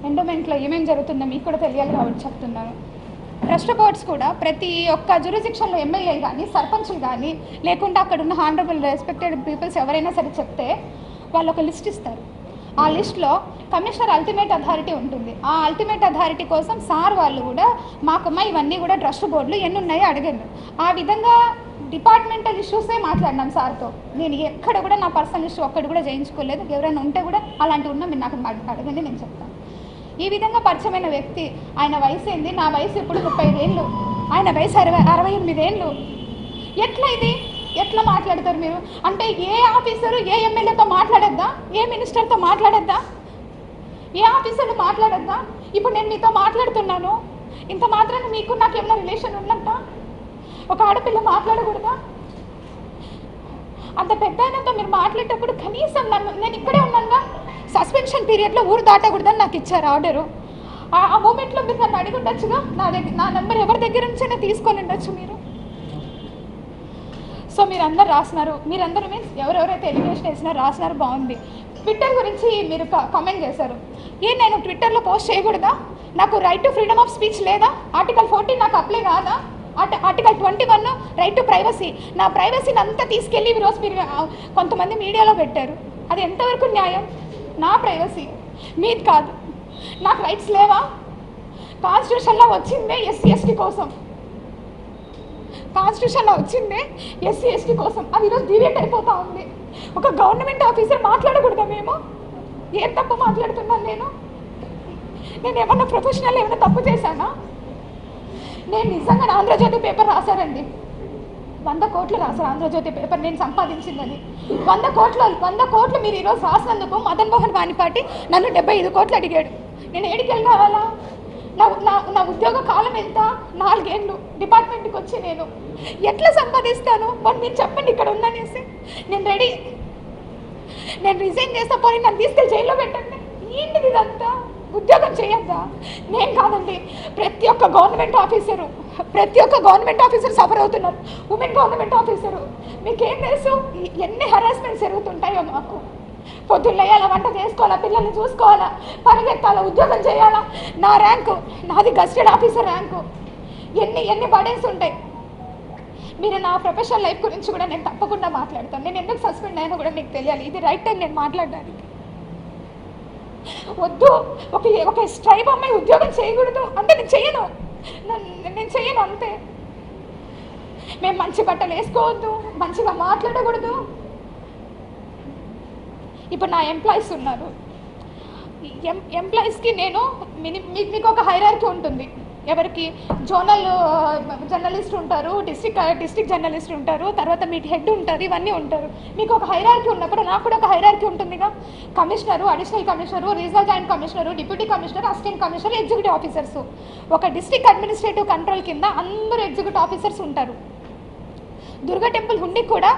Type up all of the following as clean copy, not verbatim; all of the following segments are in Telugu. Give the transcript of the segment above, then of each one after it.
ఎండోమెంట్లో ఏమేమి జరుగుతుందో మీకు కూడా తెలియాలి కాబట్టి చెప్తున్నాను. ట్రస్ట్ బోర్డ్స్ కూడా ప్రతి ఒక్క జ్యూరిడిక్షన్లో ఎమ్మెల్యే కానీ సర్పంచ్లు కానీ లేకుంటే అక్కడ ఉన్న హానరబుల్ రెస్పెక్టెడ్ పీపుల్స్ ఎవరైనా సరే చెప్తే వాళ్ళు ఒక లిస్ట్ ఇస్తారు. ఆ లిస్ట్లో కమిషనర్ అల్టిమేట్ అథారిటీ ఉంటుంది. ఆ అల్టిమేట్ అథారిటీ కోసం సార్ వాళ్ళు కూడా మాకమ్మ ఇవన్నీ కూడా ట్రస్ట్ బోర్డులు ఎన్ని ఉన్నాయో అడిగాను. ఆ విధంగా డిపార్ట్మెంటల్ ఇష్యూసే మాట్లాడినాం సార్తో. నేను ఎక్కడ కూడా నా పర్సనల్ ఇష్యూ ఒక్కటి కూడా చేయించుకోలేదు. ఎవరైనా ఉంటే కూడా అలాంటివి ఉన్నా మీరు నాకు అడగండి, నేను చెప్తాను. ఈ విధంగా పరిచయమైన వ్యక్తి, ఆయన వయసు ఏంది, నా వయసు ఇప్పుడు 35 ఏళ్ళు, ఆయన వయసు 68 ఏళ్ళు. ఎట్లా ఇది ఎట్లా మాట్లాడతారు మీరు? అంటే ఏ ఆఫీసరు ఏ ఎమ్మెల్యేతో మాట్లాడద్దా, ఏ మినిస్టర్తో మాట్లాడద్దా, ఏ ఆఫీసర్లు మాట్లాడద్దా? ఇప్పుడు నేను మీతో మాట్లాడుతున్నాను, ఇంత మాత్రాన్ని మీకు నాకు ఏమైనా రిలేషన్ ఉన్నట్ట? ఒక ఆడపిల్ల మాట్లాడకూడదా? అంత పెద్ద ఆయనతో మీరు మాట్లాడేటప్పుడు కనీసం నేను ఇక్కడే ఉన్నానుగా, సస్పెన్షన్ పీరియడ్లో ఊరు దాటకూడదని నాకు ఇచ్చారు ఆర్డరు. ఆ మూమెంట్లో మీరు నన్ను అడిగి ఉండొచ్చుగా, నా నెంబర్ ఎవరి దగ్గర నుంచైనా తీసుకొని ఉండొచ్చు మీరు. సో మీరందరూ రాసినారు, మీరందరూ మీన్స్ ఎవరెవరైతే ఎలిగేషన్ వేసినారో రాసినారు, బాగుంది. ట్విట్టర్ గురించి మీరు కామెంట్ చేశారు. నేను ట్విట్టర్లో పోస్ట్ చేయకూడదా? నాకు right to freedom of speech లేదా? ఆర్టికల్ 14 నాకు అప్లై కాదా? ఆర్టికల్ 21 రైట్ టు ప్రైవసీ, నా ప్రైవసీని అంతా తీసుకెళ్ళి ఈరోజు మీరు కొంతమంది మీడియాలో పెట్టారు. అది ఎంతవరకు న్యాయం? నా ప్రైవసీ, మీది కాదు. నాకు రైట్స్ లేవా? కాన్స్టిట్యూషన్లో వచ్చిందే ఎస్సీ ఎస్టీ కోసం, కాన్స్టిట్యూషన్లో వచ్చిందే ఎస్సీ ఎస్టీ కోసం. అది ఈరోజు డివేట్ అయిపోతూ ఉంది. ఒక గవర్నమెంట్ ఆఫీసర్ మాట్లాడకూడదా? మేము ఏం తప్పు మాట్లాడుతున్నాను? నేను ఏమన్నా ప్రొఫెషనల్ ఏమైనా తప్పు చేశానా? నేను నిజంగా ఆంధ్రజ్యోతి పేపర్ రాశారండి, 100 కోట్లు రాశారు ఆంధ్రజ్యోతి పేపర్ నేను సంపాదించిందని. 100 కోట్లు మీరు ఈరోజు రాసినందుకు మదన్ మోహన్ వాణిపాటి నన్ను 75 కోట్లు అడిగాడు. నేను ఏడికెళ్ళి కావాలా? నా ఉద్యోగ కాలం ఎంత? 4 ఏళ్ళు డిపార్ట్మెంట్కి వచ్చి నేను ఎట్లా సంపాదిస్తాను? మరి మీరు చెప్పండి ఇక్కడ ఉందనేసి. నేను రెడీ, నేను రిజైన్ చేస్తా, పోనీ నన్ను తీసుకెళ్ళి జైల్లో పెట్టండి. ఏంటిది ఇదంతా? ఉద్యోగం చేయొద్దా? నేను కాదండి, ప్రతి ఒక్క గవర్నమెంట్ ఆఫీసర్ సఫర్ అవుతున్నారు. ఉమెన్ గవర్నమెంట్ ఆఫీసరు, మీకేం తెలుసు ఎన్ని హరాస్మెంట్స్ జరుగుతుంటాయో మాకు. పొద్దున్న లేయాలా, వంట చేసుకోవాలా, పిల్లల్ని చూసుకోవాలా, పరిగెత్తాలా, ఉద్యోగం చేయాలా. నా ర్యాంకు, నాది గస్టెడ్ ఆఫీసర్ ర్యాంకు. ఎన్ని బర్డెన్స్ ఉంటాయి. మీరు నా ప్రొఫెషనల్ లైఫ్ గురించి కూడా నేను తప్పకుండా మాట్లాడతాను. నేను ఎందుకు సస్పెండ్ అయినా కూడా మీకు తెలియాలి. ఇది రైట్ టైం నేను మాట్లాడడానికి. వద్దు, ఒక స్ట్రైబ్ అమ్మాయి ఉద్యోగం చేయకూడదు అంటే నేను చెయ్యను అంతే. మేము మంచి బట్టలు వేసుకోవద్దు, మంచిగా మాట్లాడకూడదు. ఇప్పుడు నా ఎంప్లాయీస్ ఉన్నారు, ఎంప్లాయీస్కి నేను మీకు ఒక హైరార్కీ ఉంటుంది. ఎవరికి జోనల్ జర్నలిస్ట్ ఉంటారు, డిస్ట్రిక్ట్ జర్నలిస్ట్ ఉంటారు, తర్వాత మీ హెడ్ ఉంటారు, ఇవన్నీ ఉంటారు. మీకు ఒక హైరార్కీ ఉన్నప్పుడు నాకు కూడా ఒక హైరార్కీ ఉంటుందిగా. Commissioner, additional commissioner, regional joint commissioner, deputy commissioner, assistant commissioner, executive officers. ఒక డిస్ట్రిక్ట్ అడ్మినిస్ట్రేటివ్ కంట్రోల్ కింద అందరూ ఎగ్జిక్యూటివ్ ఆఫీసర్స్ ఉంటారు. దుర్గా టెంపుల్ హుండీకి కూడా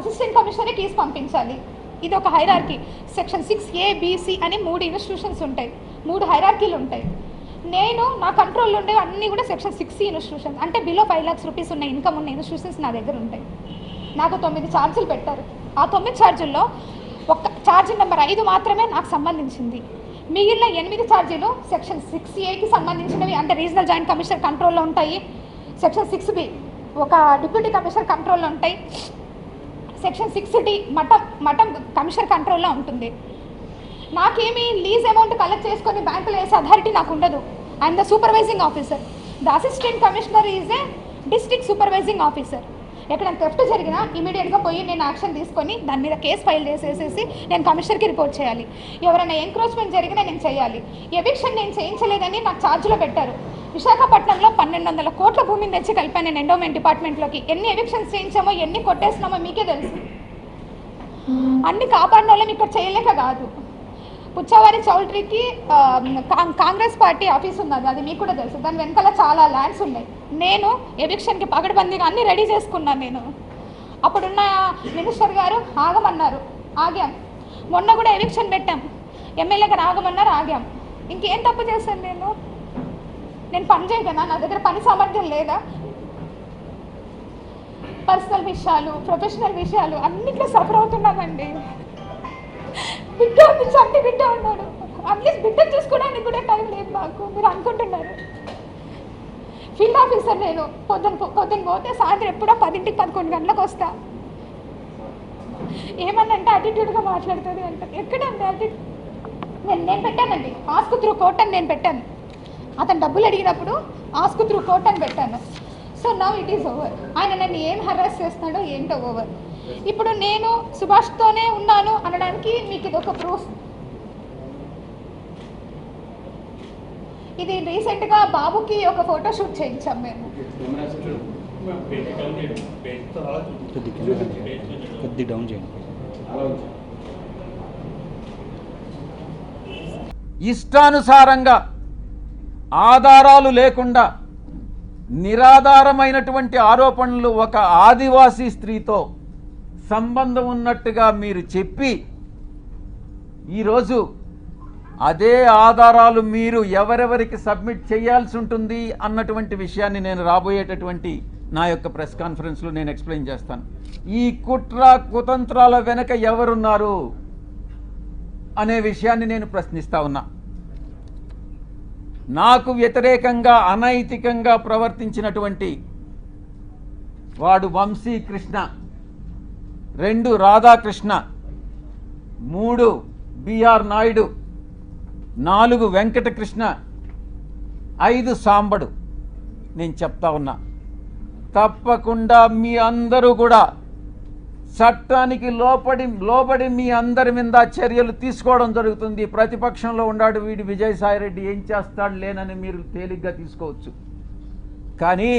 అసిస్టెంట్ కమిషనరే కేసు పంపించాలి. ఇది ఒక hierarchy. Section 6A, B, C అని 3 ఇన్స్టిట్యూషన్స్ ఉంటాయి, 3 హైరార్కీలు ఉంటాయి. నేను నా కంట్రోల్లో ఉండే అన్నీ కూడా సెక్షన్ 6C ఇన్స్టిట్యూషన్స్, అంటే బిలో 5 lakhs రూపీస్ ఉన్న ఇన్కమ్ ఉన్న ఇన్స్టిట్యూషన్స్ నా దగ్గర ఉంటాయి. నాకు 9 ఛార్జీలు పెట్టారు. ఆ 9 ఛార్జీల్లో ఒక ఛార్జీ నెంబర్ 5 మాత్రమే నాకు సంబంధించింది. మిగిలిన 8 ఛార్జీలు సెక్షన్ 6Aకి సంబంధించినవి, అంటే రీజనల్ జాయింట్ కమిషనర్ కంట్రోల్లో ఉంటాయి. సెక్షన్ 6B ఒక డిప్యూటీ కమిషనర్ కంట్రోల్లో ఉంటాయి. సెక్షన్ 6D మఠం కమిషనర్ కంట్రోల్లో ఉంటుంది. నాకేమీ లీజ్ అమౌంట్ కలెక్ట్ చేసుకొని బ్యాంకులో వేసే అథారిటీ నాకు ఉండదు. I'm the supervising officer. The assistant commissioner is a district supervising officer. ఎక్కడైనా థెఫ్ట్ జరిగినా ఇమీడియట్గా పోయి నేను యాక్షన్ తీసుకొని దాని మీద కేసు ఫైల్ చేసేసి నేను కమిషనర్కి రిపోర్ట్ చేయాలి. ఎవరైనా ఎంక్రోచ్మెంట్ జరిగినా నేను చేయాలి. ఎవిక్షన్ నేను చేయించలేదని నాకు ఛార్జ్లో పెట్టారు. విశాఖపట్నంలో 1200 కోట్ల భూమిని తెచ్చి కలిపాను నేను ఎండోమెంట్ డిపార్ట్మెంట్లోకి. ఎన్ని ఎవిక్షన్స్ చేయించామో, ఎన్ని కొట్టేసినామో మీకే తెలుసు. అన్ని కాపాడిన వాళ్ళం ఇక్కడ చేయలేక కాదు. పుచ్చవారి చౌల్ట్రీకి కాంగ్రెస్ పార్టీ ఆఫీస్ ఉన్నది, అది మీకు కూడా తెలుసు. దాని వెనకాల చాలా ల్యాండ్స్ ఉన్నాయి. నేను ఎవిక్షన్కి పగడబందీగా అన్నీ రెడీ చేసుకున్నాను. నేను అప్పుడున్న మినిస్టర్ గారు ఆగమన్నారు, ఆగాం. మొన్న కూడా ఎవిక్షన్ పెట్టాం, ఎమ్మెల్యే గారు ఆగమన్నారు, ఆగాం. ఇంకేం తప్పు చేశాను నేను పని చేయగలనా? నా దగ్గర పని సామర్థ్యం లేదా? పర్సనల్ విషయాలు, ప్రొఫెషనల్ విషయాలు అన్నిట్లో సఫర్ అవుతున్నానండి. బిడ్డ ఉంది, చంటి బిడ్డ ఉన్నాడు. అట్లీస్ట్ బిడ్డ చూసుకోవడానికి కూడా నాకు, మీరు అనుకుంటున్నారు. ఫీల్డ్ ఆఫీసర్ నేను, పొద్దున్న పోతే సాయంత్రం ఎప్పుడో 10ంటికి 11 గంటలకు వస్తా. ఏమన్నంటే యాటిట్యూడ్గా మాట్లాడుతుంది అంటారు. ఎక్కడండి యాటిట్యూడ్? నేను పెట్టానండి ఆస్క్ త్రూ కోర్ట్ అని నేను పెట్టాను. అతను డబ్బులు అడిగినప్పుడు ఆస్క్ త్రూ కోర్ట్ అని పెట్టాను. So now it is over. ఆయన నన్ను ఏం హరాస్ చేస్తున్నాడో ఏంటో ఓవర్. ఇప్పుడు నేను సుభాష్తోనే ఉన్నాను అనడానికి మీకు ఇది ఒక ప్రూఫ్. ఇది రీసెంట్గా బాబుకి ఒక ఫోటోషూట్ చేయించాం మేము. ఇష్టానుసారంగా ఆధారాలు లేకుండా నిరాధారమైనటువంటి ఆరోపణలు ఒక ఆదివాసీ స్త్రీతో సంబంధం ఉన్నట్టుగా మీరు చెప్పి ఈరోజు అదే ఆధారాలు మీరు ఎవరెవరికి సబ్మిట్ చేయాల్సి ఉంటుంది అన్నటువంటి విషయాన్ని నేను రాబోయేటటువంటి నా యొక్క ప్రెస్ కాన్ఫరెన్స్లో నేను ఎక్స్ప్లెయిన్ చేస్తాను. ఈ కుట్ర కుతంత్రాల వెనక ఎవరున్నారు అనే విషయాన్ని నేను ప్రశ్నిస్తా ఉన్నా. నాకు వ్యతిరేకంగా అనైతికంగా ప్రవర్తించినటువంటి వాడు వంశీకృష్ణ, 2 రాధాకృష్ణ, 3 బిఆర్ నాయుడు, 4 వెంకటకృష్ణ, 5 సాంబడు. నేను చెప్తా ఉన్నా, తప్పకుండా మీ అందరూ కూడా చట్టానికి లోబడి మీ అందరి మీద చర్యలు తీసుకోవడం జరుగుతుంది. ప్రతిపక్షంలో ఉన్నాడు వీడు విజయసాయిరెడ్డి, ఏం చేస్తాడు లేనని మీరు తేలిగ్గా తీసుకోవచ్చు. కానీ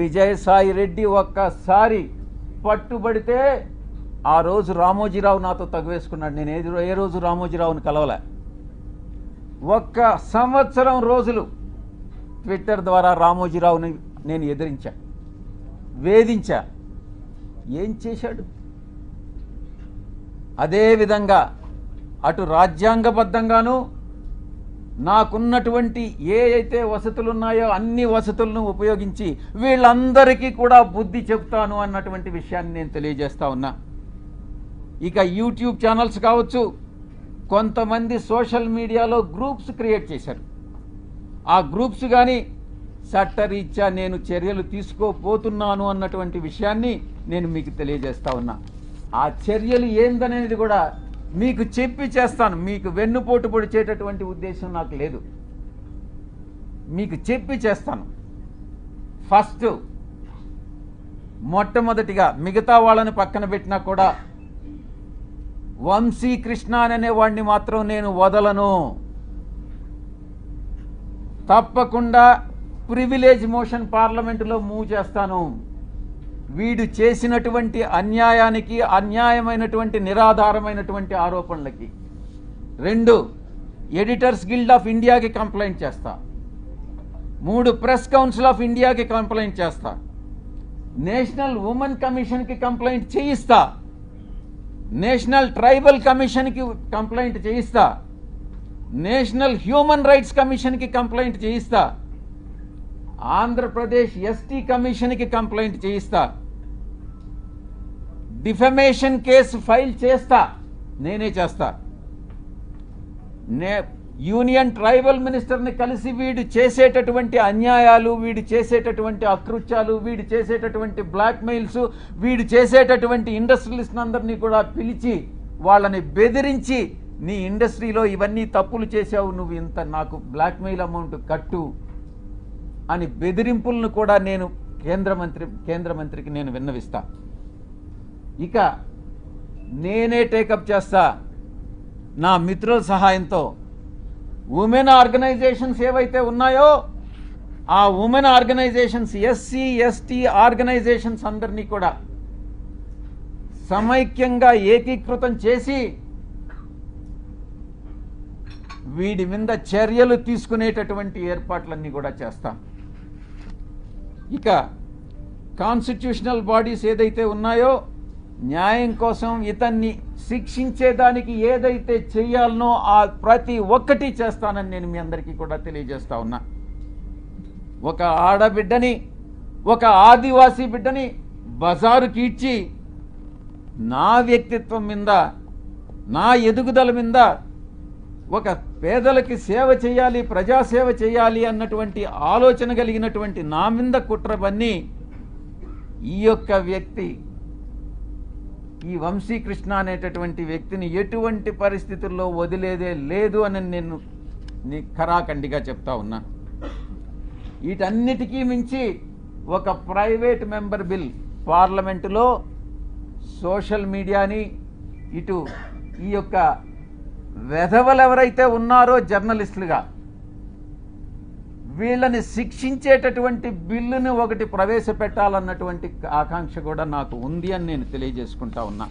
విజయసాయిరెడ్డి ఒక్కసారి పట్టుబడితే ఆ రోజు రామోజీరావు నాతో తగువేసుకున్నాడు. నేను ఏ రోజు రామోజీరావుని కలవలే. 1 సంవత్సరం రోజులు ట్విట్టర్ ద్వారా రామోజీరావుని నేను ఎదిరించా, వేధించా. ఏం చేశాడు? అదేవిధంగా అటు రాజ్యాంగబద్ధంగాను నాకున్నటువంటి ఏ అయితే వసతులు ఉన్నాయో అన్ని వసతులను ఉపయోగించి వీళ్ళందరికీ కూడా బుద్ధి చెప్తాను అన్నటువంటి విషయాన్ని నేను తెలియజేస్తా ఉన్నా. ఇక యూట్యూబ్ ఛానల్స్ కావచ్చు, కొంతమంది సోషల్ మీడియాలో గ్రూప్స్ క్రియేట్ చేశారు. ఆ గ్రూప్స్ కానీ చట్టరీత్యా నేను చర్యలు తీసుకోపోతున్నాను అన్నటువంటి విషయాన్ని నేను మీకు తెలియజేస్తా ఉన్నా. ఆ చర్యలు ఏందనేది కూడా మీకు చెప్పి చేస్తాను. మీకు వెన్నుపోటు పొడిచేటటువంటి ఉద్దేశం నాకు లేదు. మీకు చెప్పి చేస్తాను. ఫస్ట్ మొట్టమొదటిగా మిగతా వాళ్ళని పక్కన పెట్టినా కూడా వంశీకృష్ణ అనే వాడిని మాత్రం నేను వదలను. తప్పకుండా ప్రివిలేజ్ మోషన్ పార్లమెంటులో మూవ్ చేస్తాను. వీడు చేసినటువంటి అన్యాయానికి, అన్యాయమైనటువంటి నిరాధారమైనటువంటి ఆరోపణలకి. 2 ఎడిటర్స్ గిల్డ్ ఆఫ్ ఇండియాకి కంప్లైంట్ చేస్తా. 3 ప్రెస్ కౌన్సిల్ ఆఫ్ ఇండియాకి కంప్లైంట్ చేస్తా. నేషనల్ ఉమెన్ కమిషన్కి కంప్లైంట్ చేయిస్తా. నేషనల్ ట్రైబల్ కమిషన్కి కంప్లైంట్ చేయిస్తా. నేషనల్ హ్యూమన్ రైట్స్ కమిషన్కి కంప్లైంట్ చేయిస్తా. ఆంధ్రప్రదేశ్ ఎస్టీ కమిషన్కి కంప్లైంట్ చేయిస్తా. డిఫమేషన్ కేసు ఫైల్ చేస్తా, నేనే చేస్తా. యూనియన్ ట్రైబల్ మినిస్టర్ని కలిసి వీడు చేసేటటువంటి అన్యాయాలు, వీడు చేసేటటువంటి అకృత్యాలు, వీడు చేసేటటువంటి బ్లాక్మెయిల్స్, వీడు చేసేటటువంటి ఇండస్ట్రియలిస్ట్ అందరినీ కూడా పిలిచి వాళ్ళని బెదిరించి నీ ఇండస్ట్రీలో ఇవన్నీ తప్పులు చేశావు, నువ్వు ఇంత నాకు బ్లాక్మెయిల్ అమౌంట్ కట్టు అని బెదిరింపులను కూడా నేను కేంద్ర మంత్రికి నేను విన్నవిస్తా. ఇక నేనే టేకప్ చేస్తా నా మిత్రుల సహాయంతో. ఉమెన్ ఆర్గనైజేషన్స్ ఏవైతే ఉన్నాయో ఆ women organisations, SC ST organisations అందరినీ కూడా సమైక్యంగా ఏకీకృతం చేసి వీడి మీద చర్యలు తీసుకునేటటువంటి ఏర్పాట్లన్నీ కూడా చేస్తాం. ఇక కాన్స్టిట్యూషనల్ బాడీస్ ఏదైతే ఉన్నాయో న్యాయం కోసం ఇతన్ని శిక్షించేదానికి ఏదైతే చేయాలనో ఆ ప్రతి ఒక్కటి చేస్తానని నేను మీ అందరికీ కూడా తెలియజేస్తా ఉన్నా. ఒక ఆడబిడ్డని, ఒక ఆదివాసీ బిడ్డని బజారుకి ఇచ్చి నా వ్యక్తిత్వం మీద, నా ఎదుగుదల మీద ఒక పేదలకి సేవ చేయాలి, ప్రజాసేవ చేయాలి అన్నటువంటి ఆలోచన కలిగినటువంటి నా మీద కుట్రవన్నీ ఈ యొక్క వ్యక్తి, ఈ వంశీకృష్ణ అనేటటువంటి వ్యక్తిని ఎటువంటి పరిస్థితుల్లో వదిలేదే లేదు అని నేను ఖరాఖండిగా చెప్తా ఉన్నా. వీటన్నిటికీ మించి ఒక ప్రైవేట్ మెంబర్ బిల్ పార్లమెంటులో సోషల్ మీడియాని, ఇటు ఈ యొక్క వెధవలు ఎవరైతే ఉన్నారో జర్నలిస్టులుగా వీళ్ళని శిక్షించేటటువంటి బిల్లుని ఒకటి ప్రవేశపెట్టాలన్నటువంటి ఆకాంక్ష కూడా నాకు ఉంది అని నేను తెలియజేసుకుంటా ఉన్నా.